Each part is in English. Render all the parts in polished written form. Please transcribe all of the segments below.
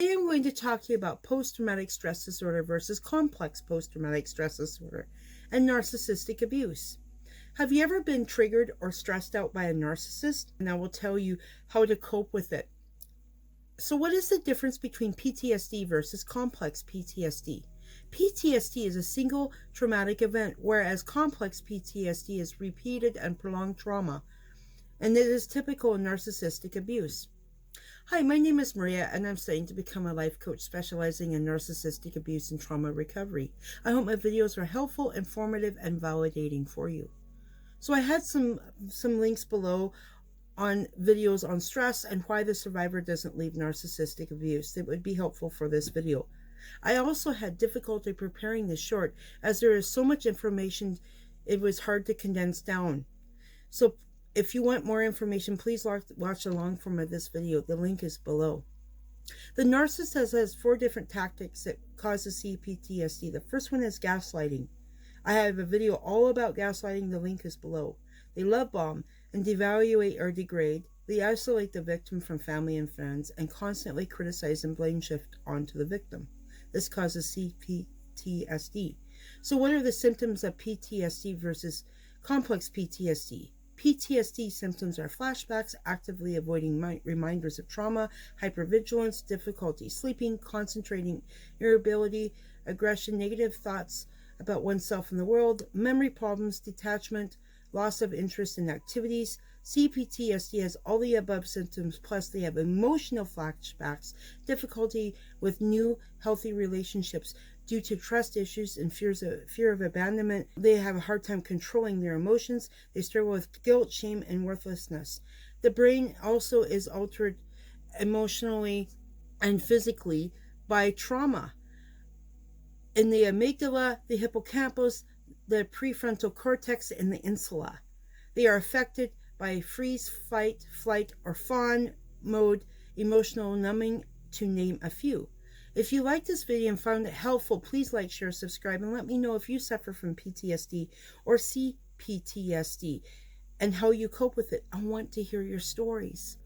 Today I'm going to talk to you about post-traumatic stress disorder versus complex post-traumatic stress disorder and narcissistic abuse. Have you ever been triggered or stressed out by a narcissist? And I will tell you how to cope with it. So what is the difference between PTSD versus complex PTSD? PTSD is a single traumatic event, whereas complex PTSD is repeated and prolonged trauma, and it is typical in narcissistic abuse. Hi, my name is Maria, and I'm studying to become a life coach specializing in narcissistic abuse and trauma recovery. I hope my videos are helpful, informative, and validating for you. So I had some links below on videos on stress and why the survivor doesn't leave narcissistic abuse that would be helpful for this video. I also had difficulty preparing this short as there is so much information it was hard to condense down. So if you want more information, please watch along from this video. The link is below. The narcissist has 4 different tactics that causes CPTSD. The first one is gaslighting. I have a video all about gaslighting. The link is below. They love bomb and devaluate or degrade. They isolate the victim from family and friends and constantly criticize and blame shift onto the victim. This causes CPTSD. So what are the symptoms of PTSD versus complex PTSD? PTSD symptoms are flashbacks, actively avoiding reminders of trauma, hypervigilance, difficulty sleeping, concentrating, irritability, aggression, negative thoughts about oneself and the world, memory problems, detachment, loss of interest in activities. CPTSD has all the above symptoms, plus they have emotional flashbacks, difficulty with new healthy relationships due to trust issues and fear of abandonment. They have a hard time controlling their emotions. They struggle with guilt, shame, and worthlessness. The brain also is altered emotionally and physically by trauma. In the amygdala, the hippocampus, the prefrontal cortex, and the insula. They are affected by freeze, fight, flight, or fawn mode, emotional numbing, to name a few. If you liked this video and found it helpful, please like, share, subscribe, and let me know if you suffer from PTSD or CPTSD and how you cope with it. I want to hear your stories.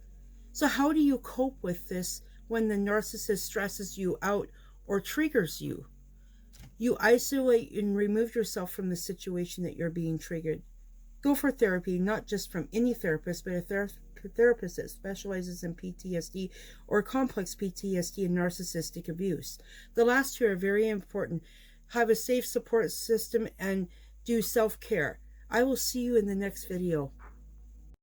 So how do you cope with this when the narcissist stresses you out or triggers you? You isolate and remove yourself from the situation that you're being triggered. Go for therapy, not just from any therapist, but a therapist that specializes in PTSD or complex PTSD and narcissistic abuse. The last 2 are very important. Have a safe support system and do self-care. I will see you in the next video.